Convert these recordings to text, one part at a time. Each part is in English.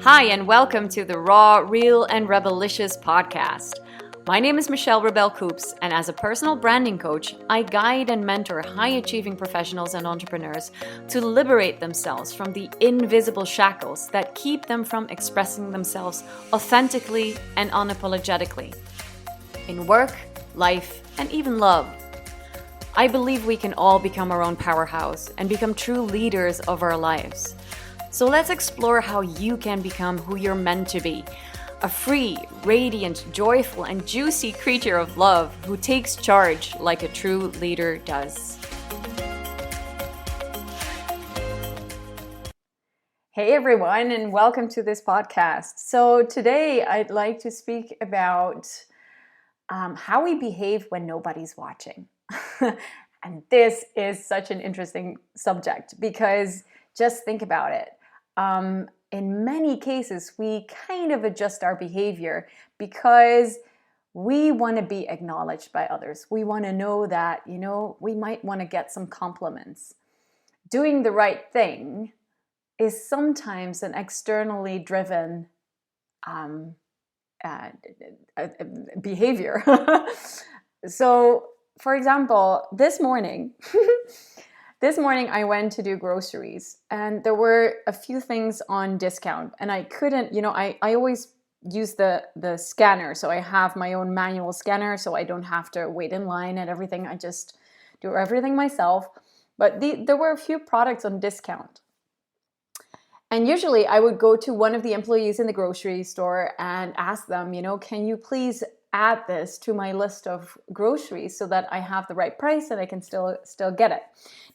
Hi, and welcome to the Raw, Real, and Rebelicious podcast. My name is Michelle Rebel Coops, and as a personal branding coach, I guide and mentor high-achieving professionals and entrepreneurs to liberate themselves from the invisible shackles that keep them from expressing themselves authentically and unapologetically in work, life, and even love. I believe we can all become our own powerhouse and become true leaders of our lives. So let's explore how you can become who you're meant to be. A free, radiant, joyful, and juicy creature of love who takes charge like a true leader does. Hey everyone, and welcome to this podcast. So today I'd like to speak about how we behave when nobody's watching. And this is such an interesting subject because just think about it. In many cases, we kind of adjust our behavior because we want to be acknowledged by others. We want to know that, we might want to get some compliments. Doing the right thing is sometimes an externally driven behavior. So, for example, this morning I went to do groceries and there were a few things on discount and I couldn't, I always use the scanner. So I have my own manual scanner so I don't have to wait in line and everything. I just do everything myself. But there were a few products on discount. And usually I would go to one of the employees in the grocery store and ask them, can you please add this to my list of groceries so that I have the right price and I can still get it.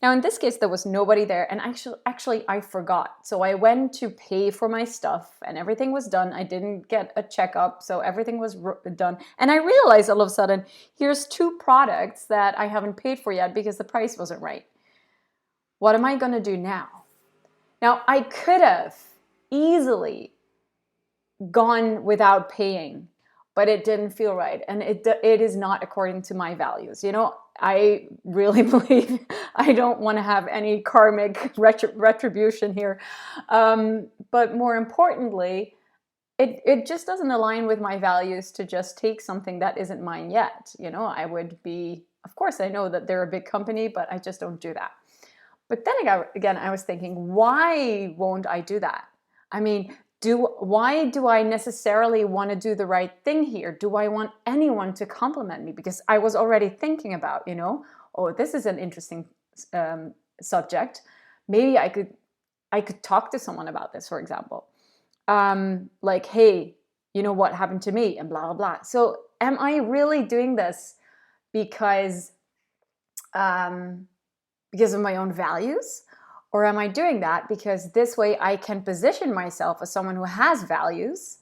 Now in this case there was nobody there and actually I forgot. So I went to pay for my stuff and everything was done. I didn't get a checkup, so everything was done. And I realized all of a sudden, here's two products that I haven't paid for yet because the price wasn't right. What am I going to do now? Now I could have easily gone without paying, but it didn't feel right. And it is not according to my values. I really believe I don't want to have any karmic retribution here. But more importantly, it just doesn't align with my values to just take something that isn't mine yet. I would be, of course, I know that they're a big company, but I just don't do that. But then again, I was thinking, why won't I do that? I mean, why do I necessarily want to do the right thing here? Do I want anyone to compliment me? Because I was already thinking about, this is an interesting subject. Maybe I could talk to someone about this, for example. Like, hey, what happened to me and blah, blah, blah. So am I really doing this because of my own values? Or am I doing that because this way I can position myself as someone who has values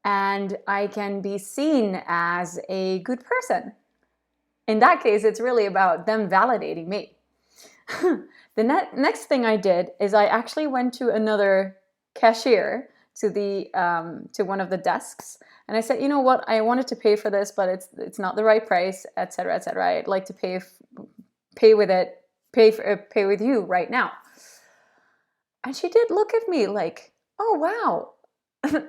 and I can be seen as a good person? In that case, it's really about them validating me. The next thing I did is I actually went to another cashier to one of the desks, and I said, you know what, I wanted to pay for this, but it's not the right price, etc., etc. I'd like to pay with you right now. And she did look at me like, oh, wow,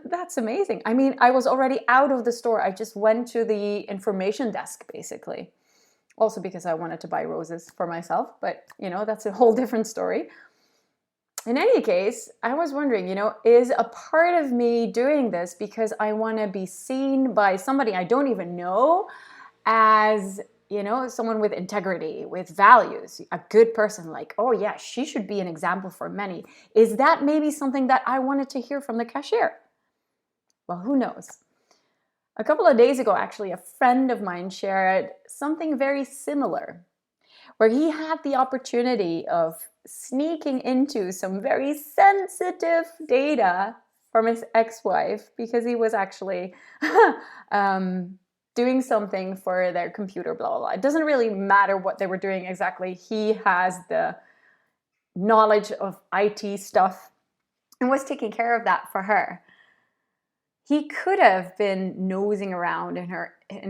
that's amazing. I mean, I was already out of the store. I just went to the information desk, basically. Also because I wanted to buy roses for myself, but, that's a whole different story. In any case, I was wondering, is a part of me doing this because I want to be seen by somebody I don't even know as someone with integrity, with values, a good person, like, oh yeah, she should be an example for many. Is that maybe something that I wanted to hear from the cashier? Well, who knows? A couple of days ago, actually, a friend of mine shared something very similar, where he had the opportunity of sneaking into some very sensitive data from his ex-wife because he was actually doing something for their computer, blah, blah, blah. It doesn't really matter what they were doing exactly. He has the knowledge of IT stuff and was taking care of that for her. He could have been nosing around in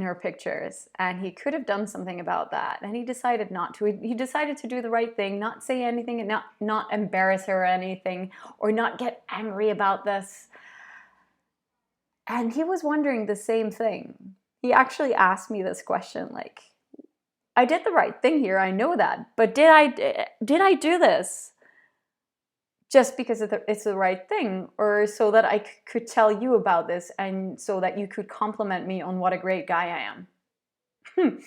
her pictures, and he could have done something about that, and he decided not to. He decided to do the right thing, not say anything, and not embarrass her or anything, or not get angry about this. And he was wondering the same thing. He actually asked me this question, like, I did the right thing here, I know that, but did I do this just because it's the right thing, or so that I could tell you about this and so that you could compliment me on what a great guy I am?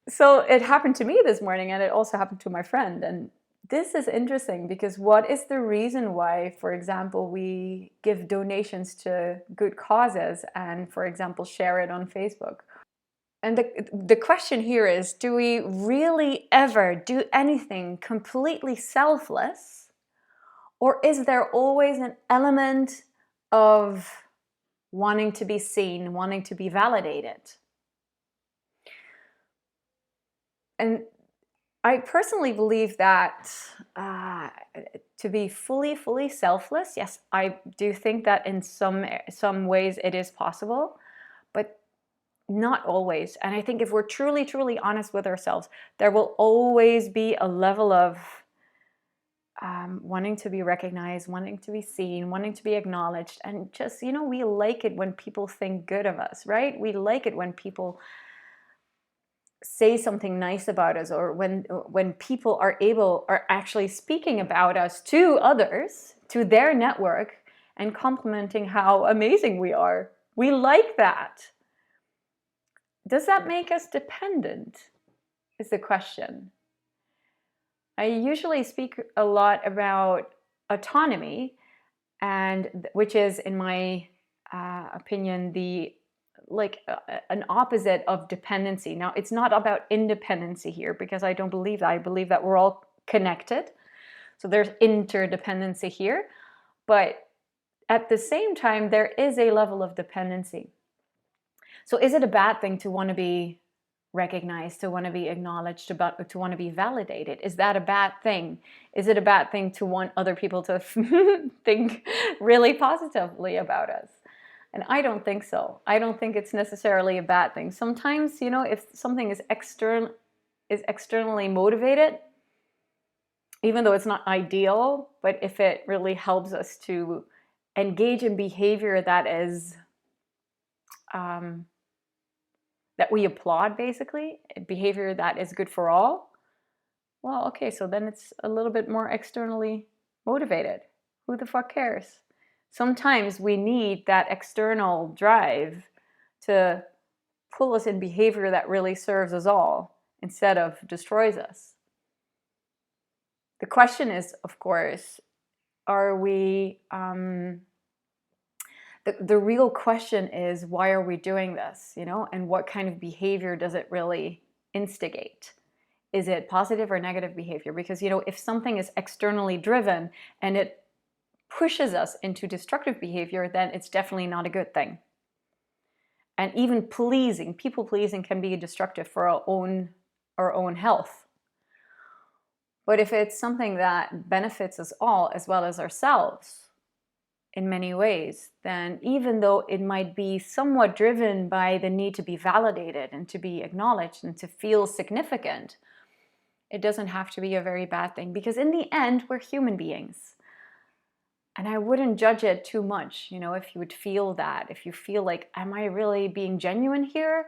So it happened to me this morning, and it also happened to my friend. And this is interesting because what is the reason why, for example, we give donations to good causes and, for example, share it on Facebook? And the question here is, do we really ever do anything completely selfless? Or is there always an element of wanting to be seen, wanting to be validated? And I personally believe that to be fully selfless, yes, I do think that in some ways it is possible, but not always. And I think if we're truly honest with ourselves, there will always be a level of wanting to be recognized, wanting to be seen, wanting to be acknowledged, and just, we like it when people think good of us, right? We like it when people say something nice about us, or when people are actually speaking about us to others, to their network, and complimenting how amazing we are. We like that. Does that make us dependent, is the question. I usually speak a lot about autonomy, and which is, in my opinion, an opposite of dependency. Now, it's not about independency here, because I don't believe that. I believe that we're all connected. So there's interdependency here. But at the same time, there is a level of dependency. So is it a bad thing to want to be recognized, to want to be acknowledged, to want to be validated? Is that a bad thing? Is it a bad thing to want other people to think really positively about us? And I don't think so. I don't think it's necessarily a bad thing. Sometimes, if something is externally motivated, even though it's not ideal, but if it really helps us to engage in behavior that is that we applaud, basically, behavior that is good for all, well, okay, so then it's a little bit more externally motivated. Who the fuck cares? Sometimes we need that external drive to pull us in behavior that really serves us all instead of destroys us. The question is, of course, are we... The real question is, why are we doing this, and what kind of behavior does it really instigate? Is it positive or negative behavior? Because, if something is externally driven and it pushes us into destructive behavior, then it's definitely not a good thing. And even people pleasing can be destructive for our own health. But if it's something that benefits us all as well as ourselves in many ways, then even though it might be somewhat driven by the need to be validated and to be acknowledged and to feel significant, it doesn't have to be a very bad thing, because in the end, we're human beings. And I wouldn't judge it too much, if you would feel that, if you feel like, am I really being genuine here?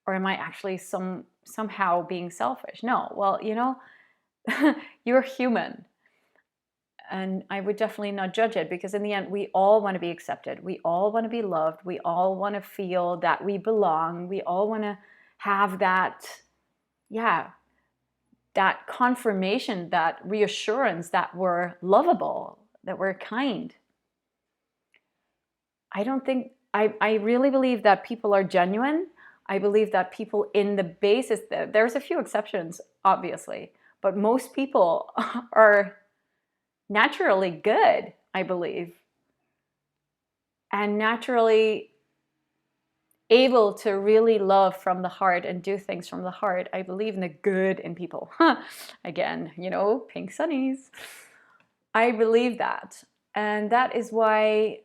Or am I actually somehow being selfish? No, well, you're human. And I would definitely not judge it, because in the end, we all want to be accepted. We all want to be loved. We all want to feel that we belong. We all want to have that confirmation, that reassurance that we're lovable, that we're kind. I really believe that people are genuine. I believe that people in the basis, there's a few exceptions, obviously, but most people are naturally good, I believe, and naturally able to really love from the heart and do things from the heart. I believe in the good in people. Again, pink sunnies. I believe that. And that is why,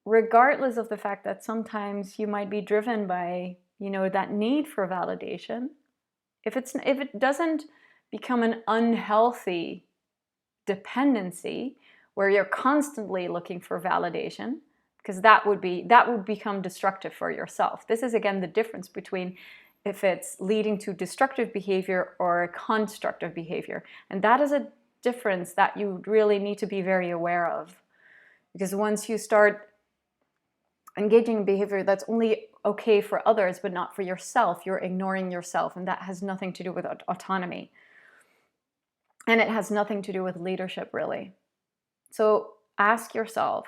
regardless of the fact that sometimes you might be driven by, that need for validation, if it doesn't become an unhealthy dependency where you're constantly looking for validation, because that would become destructive for yourself. This is again the difference between if it's leading to destructive behavior or constructive behavior. And that is a difference that you really need to be very aware of. Because once you start engaging in behavior that's only okay for others but not for yourself, you're ignoring yourself, and that has nothing to do with autonomy. And it has nothing to do with leadership, really. So ask yourself,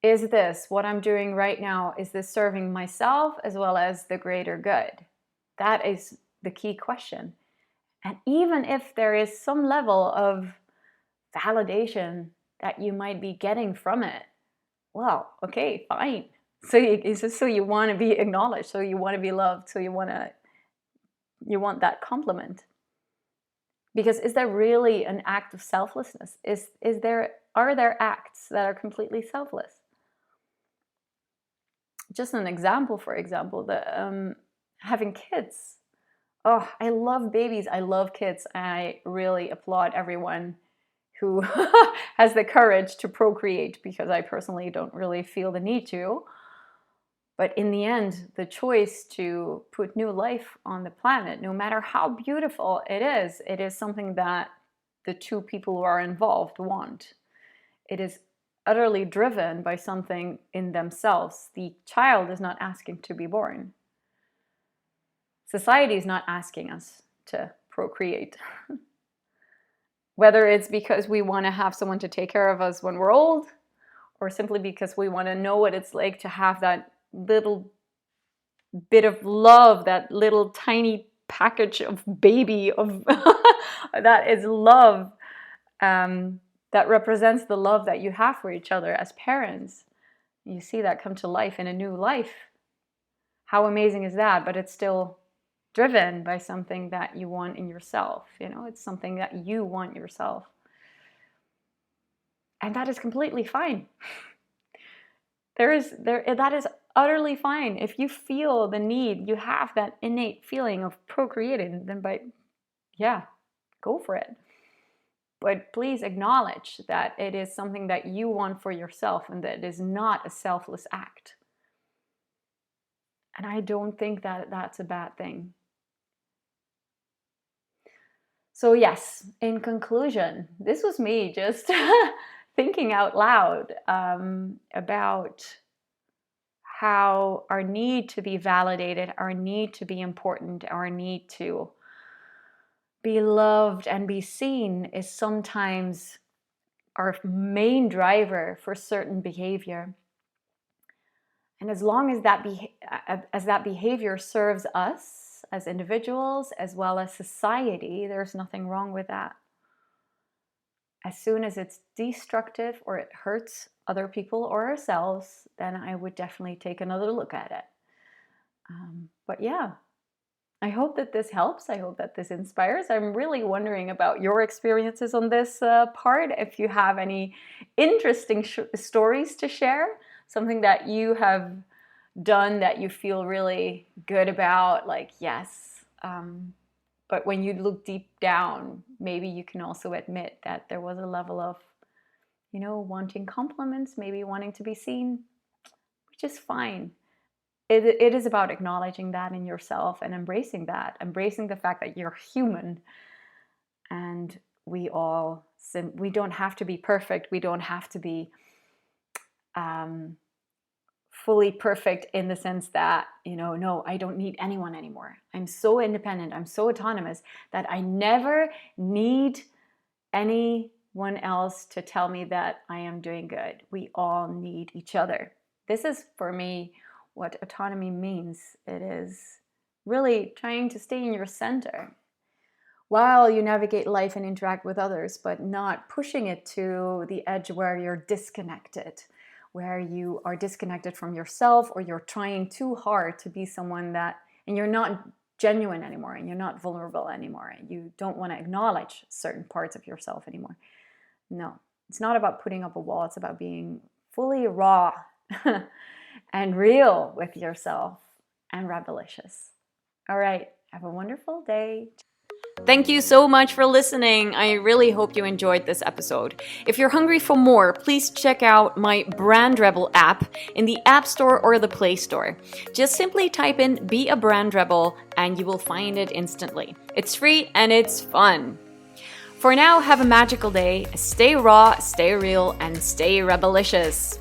is this, what I'm doing right now, is this serving myself as well as the greater good? That is the key question. And even if there is some level of validation that you might be getting from it, well, okay, fine. So you want to be acknowledged, so you want to be loved, so you want that compliment. Because is there really an act of selflessness? Are there acts that are completely selfless? Just an example, for example, having kids. Oh, I love babies. I love kids. I really applaud everyone who has the courage to procreate, because I personally don't really feel the need to. But in the end, the choice to put new life on the planet, no matter how beautiful it is something that the two people who are involved want. It is utterly driven by something in themselves. The child is not asking to be born. Society is not asking us to procreate. Whether it's because we want to have someone to take care of us when we're old, or simply because we want to know what it's like to have that little bit of love, that little tiny package of baby of that is love, that represents the love that you have for each other as parents. You see that come to life in a new life. How amazing is that? But it's still driven by something that you want in yourself. It's something that you want yourself. And that is completely fine. That is utterly fine. If you feel the need, you have that innate feeling of procreating, then go for it. But please acknowledge that it is something that you want for yourself, and that it is not a selfless act. And I don't think that that's a bad thing. So yes, in conclusion, this was me just thinking out loud about how our need to be validated, our need to be important, our need to be loved and be seen is sometimes our main driver for certain behavior. And as long as that behavior serves us as individuals as well as society, there's nothing wrong with that. As soon as it's destructive or it hurts other people or ourselves, then I would definitely take another look at it. But yeah, I hope that this helps. I hope that this inspires. I'm really wondering about your experiences on this part. If you have any interesting stories to share, something that you have done that you feel really good about, like, yes. But when you look deep down, maybe you can also admit that there was a level of, wanting compliments, maybe wanting to be seen, which is fine. It is about acknowledging that in yourself and embracing the fact that you're human, and we don't have to be perfect. We don't have to be fully perfect in the sense that, no, I don't need anyone anymore. I'm so independent. I'm so autonomous that I never need anyone else to tell me that I am doing good. We all need each other. This is, for me, what autonomy means. It is really trying to stay in your center while you navigate life and interact with others, but not pushing it to the edge where you're disconnected, where you are disconnected from yourself, or you're trying too hard to be someone and you're not genuine anymore, and you're not vulnerable anymore, and you don't want to acknowledge certain parts of yourself anymore. No, it's not about putting up a wall. It's about being fully raw and real with yourself and rebellious. All right, have a wonderful day. Thank you so much for listening. I really hope you enjoyed this episode. If you're hungry for more, please check out my Brand Rebel app in the App Store or the Play Store. Just simply type in Be a Brand Rebel and you will find it instantly. It's free and it's fun. For now, have a magical day. Stay raw, stay real, and stay rebelicious.